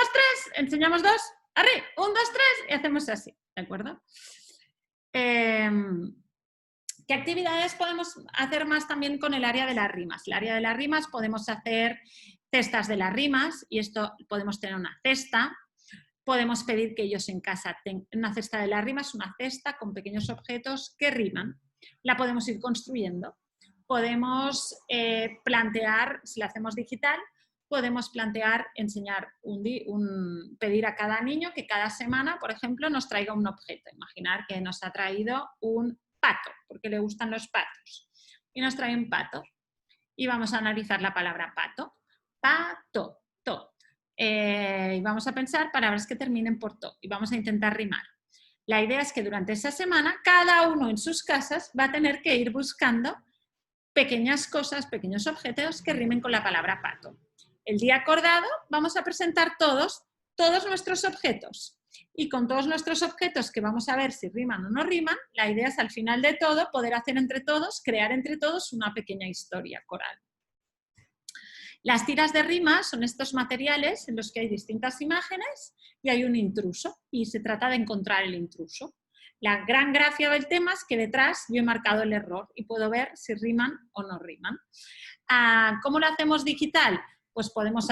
3, enseñamos 2, arre, 1, 2, 3 y hacemos así, ¿de acuerdo? ¿Qué actividades podemos hacer más también con el área de las rimas? El área de las rimas podemos hacer cestas de las rimas y esto podemos tener una cesta. Podemos pedir que ellos en casa tengan una cesta de las rimas, una cesta con pequeños objetos que riman. La podemos ir construyendo. Podemos plantear, si la hacemos digital, podemos plantear, enseñar, pedir a cada niño que cada semana, por ejemplo, nos traiga un objeto. Imaginar que nos ha traído un pato, porque le gustan los patos. Y nos trae un pato. Y vamos a analizar la palabra pato. Pato, to. Y vamos a pensar palabras que terminen por to. Y vamos a intentar rimar. La idea es que durante esa semana, cada uno en sus casas va a tener que ir buscando pequeñas cosas, pequeños objetos que rimen con la palabra pato. El día acordado vamos a presentar todos nuestros objetos. Y con todos nuestros objetos que vamos a ver si riman o no riman, la idea es al final de todo poder hacer entre todos, crear entre todos una pequeña historia coral. Las tiras de rimas son estos materiales en los que hay distintas imágenes y hay un intruso y se trata de encontrar el intruso. La gran gracia del tema es que detrás yo he marcado el error y puedo ver si riman o no riman. ¿Cómo lo hacemos digital? Pues podemos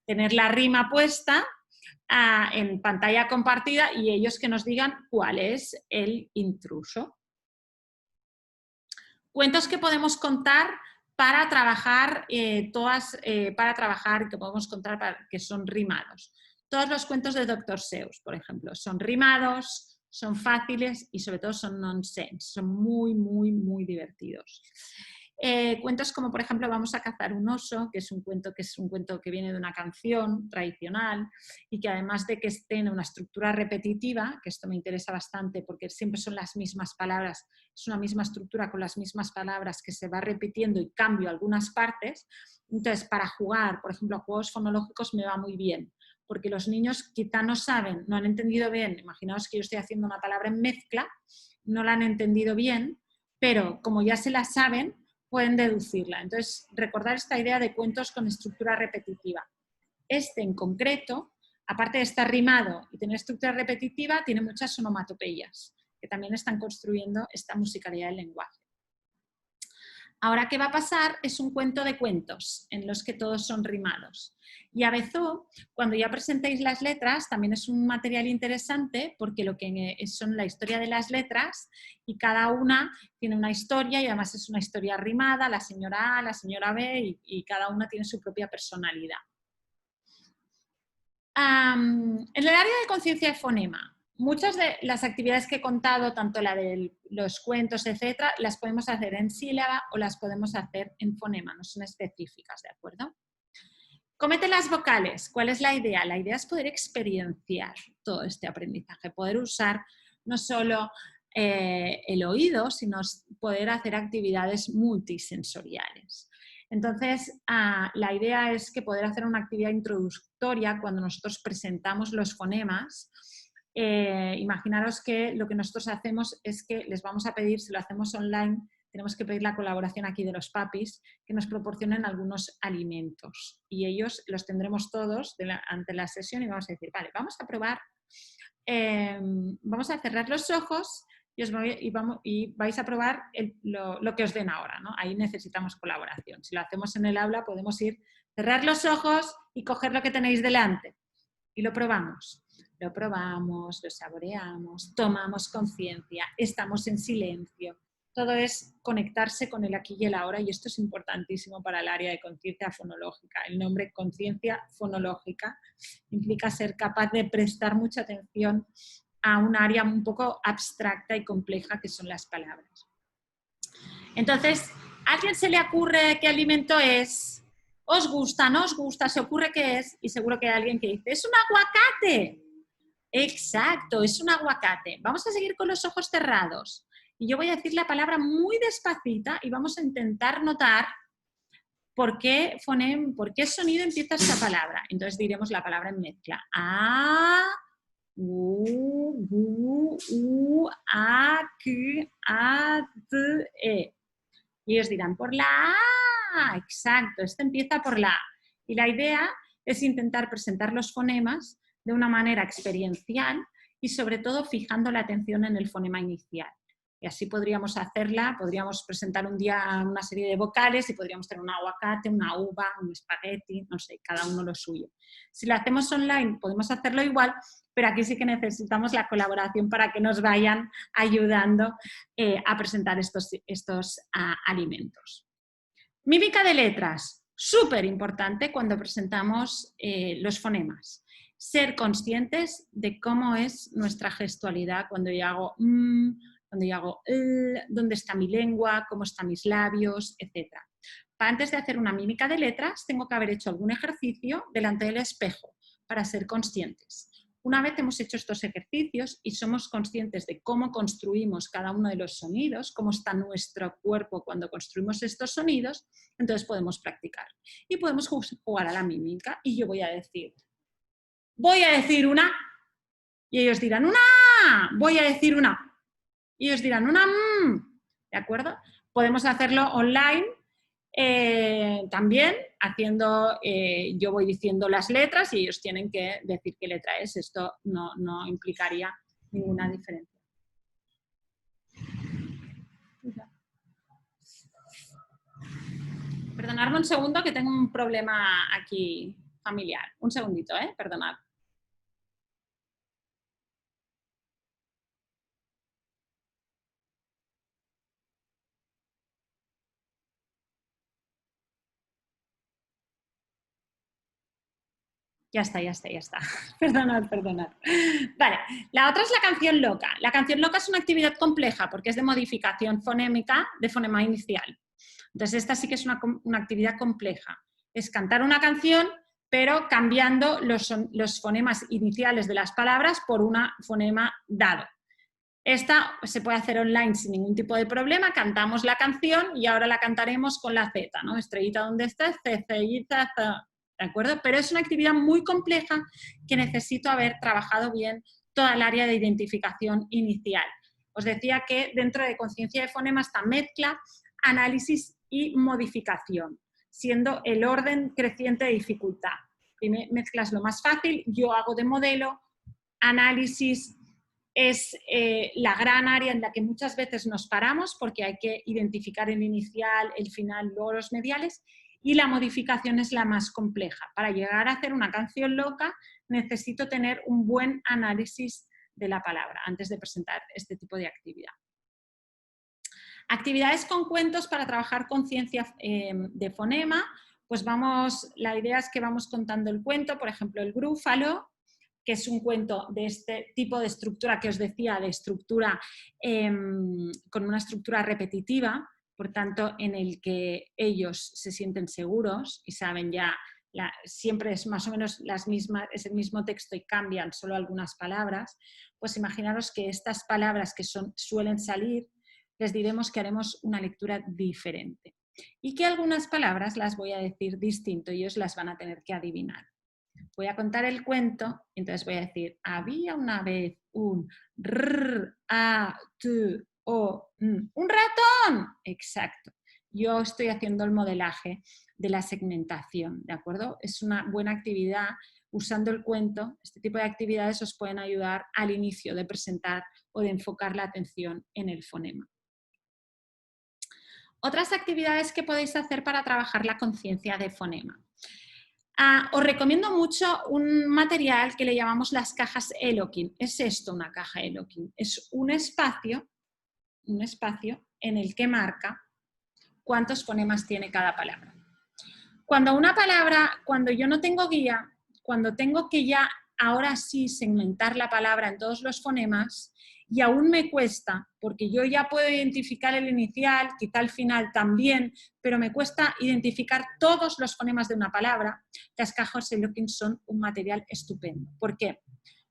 tener la rima puesta en pantalla compartida y ellos que nos digan cuál es el intruso. Cuentos que podemos contar para trabajar, que podemos contar que son rimados. Todos los cuentos de Dr. Seuss, por ejemplo, son rimados, son fáciles y sobre todo son nonsense, son muy, muy, muy divertidos. Cuentos como, por ejemplo, Vamos a cazar un oso, que es un cuento que viene de una canción tradicional y que además de que tiene una estructura repetitiva, que esto me interesa bastante porque siempre son las mismas palabras, es una misma estructura con las mismas palabras que se va repitiendo y cambio algunas partes. Entonces, para jugar, por ejemplo, a juegos fonológicos me va muy bien, porque los niños quizá no saben, no han entendido bien, imaginaos que yo estoy haciendo una palabra en mezcla, no la han entendido bien, pero como ya se la saben, pueden deducirla. Entonces, recordar esta idea de cuentos con estructura repetitiva. Este en concreto, aparte de estar rimado y tener estructura repetitiva, tiene muchas onomatopeyas, que también están construyendo esta musicalidad del lenguaje. Ahora, ¿qué va a pasar? Es un cuento de cuentos, en los que todos son rimados. Y a veces, cuando ya presentéis las letras, también es un material interesante porque lo que son la historia de las letras y cada una tiene una historia y además es una historia rimada, la señora A, la señora B y cada una tiene su propia personalidad. En el área de conciencia de fonema, muchas de las actividades que he contado, tanto la de los cuentos, etcétera, las podemos hacer en sílaba o las podemos hacer en fonema, no son específicas, ¿de acuerdo? Comete las vocales. ¿Cuál es la idea? La idea es poder experienciar todo este aprendizaje, poder usar no solo el oído, sino poder hacer actividades multisensoriales. Entonces, la idea es que poder hacer una actividad introductoria cuando nosotros presentamos los fonemas. Imaginaros que lo que nosotros hacemos es que les vamos a pedir, si lo hacemos online, tenemos que pedir la colaboración aquí de los papis, que nos proporcionen algunos alimentos. Y ellos los tendremos todos ante la sesión y vamos a decir, vale, vamos a probar, vamos a cerrar los ojos y vais a probar lo que os den ahora, ¿no? Ahí necesitamos colaboración. Si lo hacemos en el aula podemos ir, cerrar los ojos y coger lo que tenéis delante. Y lo probamos, lo saboreamos, tomamos conciencia, estamos en silencio. Todo es conectarse con el aquí y el ahora y esto es importantísimo para el área de conciencia fonológica. El nombre conciencia fonológica implica ser capaz de prestar mucha atención a un área un poco abstracta y compleja que son las palabras. Entonces, ¿a alguien se le ocurre qué alimento es? ¿Os gusta? ¿No os gusta? ¿Se ocurre qué es? Y seguro que hay alguien que dice, ¡es un aguacate! Exacto, es un aguacate. Vamos a seguir con los ojos cerrados. Y yo voy a decir la palabra muy despacita y vamos a intentar notar por qué sonido empieza esta palabra. Entonces diremos la palabra en mezcla. A, u, a, k, a, t, e. Y ellos dirán, por la A. Exacto, este empieza por la A. Y la idea es intentar presentar los fonemas de una manera experiencial y sobre todo fijando la atención en el fonema inicial. Y así podríamos presentar un día una serie de vocales y podríamos tener un aguacate, una uva, un espagueti, no sé, cada uno lo suyo. Si lo hacemos online podemos hacerlo igual, pero aquí sí que necesitamos la colaboración para que nos vayan ayudando a presentar estos alimentos. Mímica de letras, súper importante cuando presentamos los fonemas. Ser conscientes de cómo es nuestra gestualidad cuando yo hago cuando yo hago dónde está mi lengua, cómo están mis labios, etc. Antes de hacer una mímica de letras, tengo que haber hecho algún ejercicio delante del espejo para ser conscientes. Una vez hemos hecho estos ejercicios y somos conscientes de cómo construimos cada uno de los sonidos, cómo está nuestro cuerpo cuando construimos estos sonidos, entonces podemos practicar. Y podemos jugar a la mímica y yo voy a decir una, y ellos dirán una, voy a decir una. Y ellos dirán una, ¿de acuerdo? Podemos hacerlo online también, yo voy diciendo las letras y ellos tienen que decir qué letra es. Esto no implicaría ninguna diferencia. Perdonadme un segundo que tengo un problema aquí familiar. Un segundito, perdonad. Ya está. Perdonad. Vale, la otra es la canción loca. La canción loca es una actividad compleja porque es de modificación fonémica de fonema inicial. Entonces esta sí que es una actividad compleja. Es cantar una canción pero cambiando los fonemas iniciales de las palabras por un fonema dado. Esta se puede hacer online sin ningún tipo de problema, cantamos la canción y ahora la cantaremos con la Z, ¿no? Estrellita, ¿dónde está? Cellita, ¿de acuerdo? Pero es una actividad muy compleja que necesito haber trabajado bien toda el área de identificación inicial. Os decía que dentro de conciencia de fonema está mezcla, análisis y modificación, siendo el orden creciente de dificultad. Mezcla es lo más fácil, yo hago de modelo, análisis es la gran área en la que muchas veces nos paramos porque hay que identificar el inicial, el final, luego los mediales, y la modificación es la más compleja. Para llegar a hacer una canción loca necesito tener un buen análisis de la palabra antes de presentar este tipo de actividad. Actividades con cuentos para trabajar conciencia de fonema, pues la idea es que vamos contando el cuento, por ejemplo el Grúfalo, que es un cuento de este tipo de estructura que os decía, de estructura con una estructura repetitiva, por tanto en el que ellos se sienten seguros y saben ya, siempre es más o menos es el mismo texto y cambian solo algunas palabras, pues imaginaros que estas palabras que suelen salir, les diremos que haremos una lectura diferente y que algunas palabras las voy a decir distinto y ellos las van a tener que adivinar. Voy a contar el cuento, entonces voy a decir, había una vez un O un ratón. Exacto. Yo estoy haciendo el modelaje de la segmentación, ¿de acuerdo? Es una buena actividad usando el cuento. Este tipo de actividades os pueden ayudar al inicio de presentar o de enfocar la atención en el fonema. Otras actividades que podéis hacer para trabajar la conciencia de fonema. Os recomiendo mucho un material que le llamamos las cajas Eloquin. ¿Es esto una caja Eloquin? Es un espacio en el que marca cuántos fonemas tiene cada palabra. Cuando yo no tengo guía, cuando tengo que ya ahora sí segmentar la palabra en todos los fonemas, y aún me cuesta, porque yo ya puedo identificar el inicial, quizá el final también, pero me cuesta identificar todos los fonemas de una palabra, las cajas Eloquin son un material estupendo. ¿Por qué?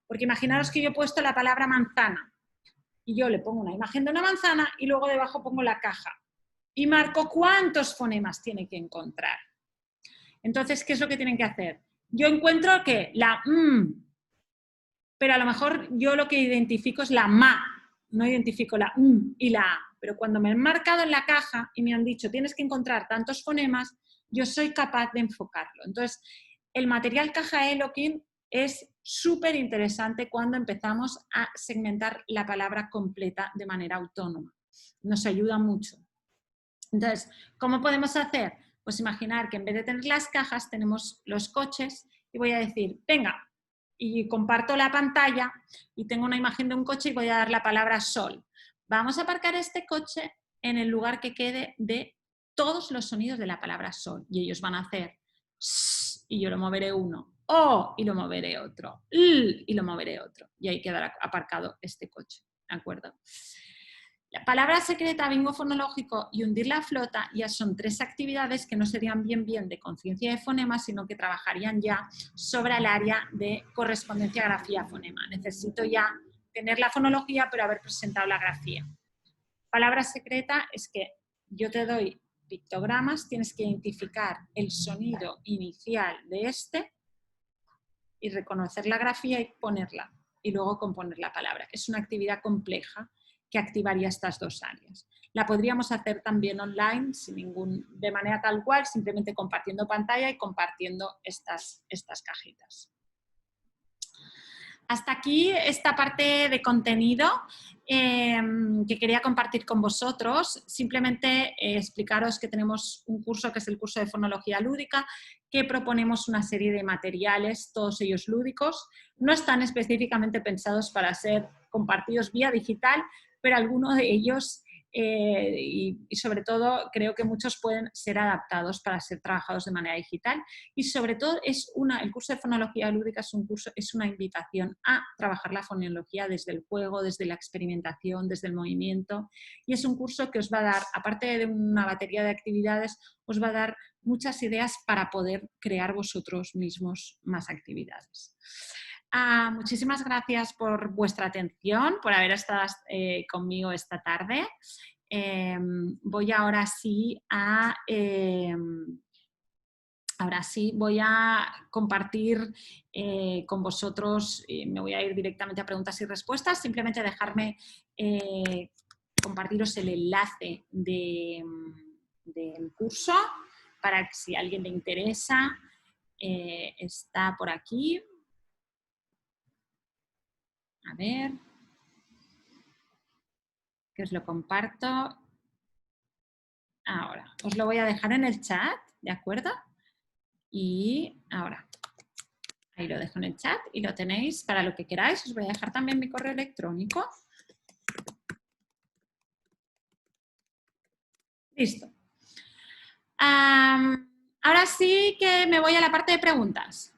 Porque imaginaros que yo he puesto la palabra manzana, y yo le pongo una imagen de una manzana y luego debajo pongo la caja y marco cuántos fonemas tiene que encontrar. Entonces, ¿qué es lo que tienen que hacer? Yo encuentro que la pero a lo mejor yo lo que identifico es la ma, no identifico la y la a. Pero cuando me han marcado en la caja y me han dicho tienes que encontrar tantos fonemas, yo soy capaz de enfocarlo. Entonces, el material caja Eloquin es súper interesante cuando empezamos a segmentar la palabra completa de manera autónoma. Nos ayuda mucho. Entonces, ¿cómo podemos hacer? Pues imaginar que en vez de tener las cajas tenemos los coches y voy a decir, venga, y comparto la pantalla y tengo una imagen de un coche y voy a dar la palabra sol. Vamos a aparcar este coche en el lugar que quede de todos los sonidos de la palabra sol y ellos van a hacer s, y yo lo moveré uno, o y lo moveré otro, y lo moveré otro y ahí quedará aparcado este coche, ¿de acuerdo? La palabra secreta, bingo fonológico y hundir la flota ya son tres actividades que no serían bien de conciencia de fonema, sino que trabajarían ya sobre el área de correspondencia grafía-fonema. Necesito ya tener la fonología, pero haber presentado la grafía. Palabra secreta es que yo te doy pictogramas, tienes que identificar el sonido inicial de este y reconocer la grafía y ponerla, y luego componer la palabra. Es una actividad compleja que activaría estas dos áreas. La podríamos hacer también online, de manera tal cual, simplemente compartiendo pantalla y compartiendo estas cajitas. Hasta aquí esta parte de contenido que quería compartir con vosotros. Simplemente explicaros que tenemos un curso que es el curso de fonología lúdica, que proponemos una serie de materiales, todos ellos lúdicos. No están específicamente pensados para ser compartidos vía digital, pero algunos de ellos y sobre todo creo que muchos pueden ser adaptados para ser trabajados de manera digital y sobre todo el curso de fonología lúdica es una invitación a trabajar la fonología desde el juego, desde la experimentación, desde el movimiento y es un curso que os va a dar, aparte de una batería de actividades, os va a dar muchas ideas para poder crear vosotros mismos más actividades. Muchísimas gracias por vuestra atención, por haber estado conmigo esta tarde. Voy ahora sí a voy a compartir con vosotros, me voy a ir directamente a preguntas y respuestas, simplemente dejarme compartiros el enlace del curso para que si a alguien le interesa, está por aquí. A ver, que os lo comparto ahora. Os lo voy a dejar en el chat, ¿de acuerdo? Y ahora, ahí lo dejo en el chat y lo tenéis para lo que queráis. Os voy a dejar también mi correo electrónico. Listo. Ahora sí que me voy a la parte de preguntas.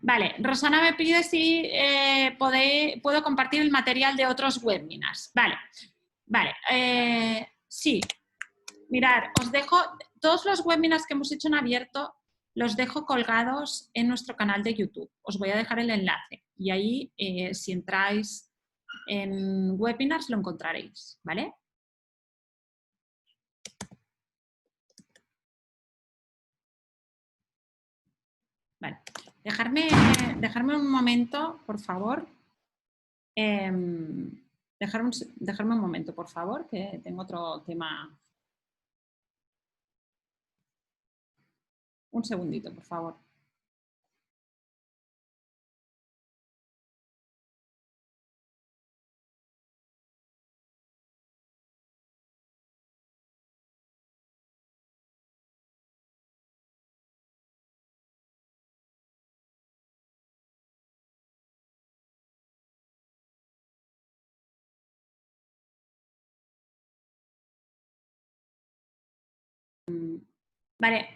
Vale, Rosana me pide si puedo compartir el material de otros webinars. Vale, sí. Mirad, os dejo todos los webinars que hemos hecho en abierto, los dejo colgados en nuestro canal de YouTube. Os voy a dejar el enlace y ahí, si entráis en webinars, lo encontraréis, ¿vale? Vale. Dejarme un momento, por favor. Dejarme un momento, por favor, que tengo otro tema. Un segundito, por favor. Vale,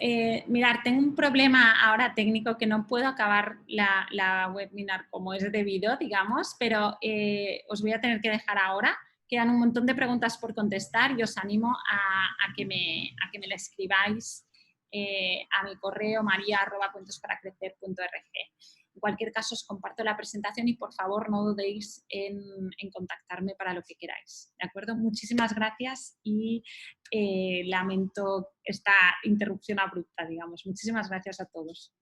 mirad, tengo un problema ahora técnico que no puedo acabar la webinar como es debido, digamos, pero os voy a tener que dejar ahora. Quedan un montón de preguntas por contestar y os animo a que me la escribáis a mi correo maria@cuentosparacrecer.org. En cualquier caso, os comparto la presentación y por favor no dudéis en contactarme para lo que queráis. ¿De acuerdo? Muchísimas gracias y lamento esta interrupción abrupta, digamos. Muchísimas gracias a todos.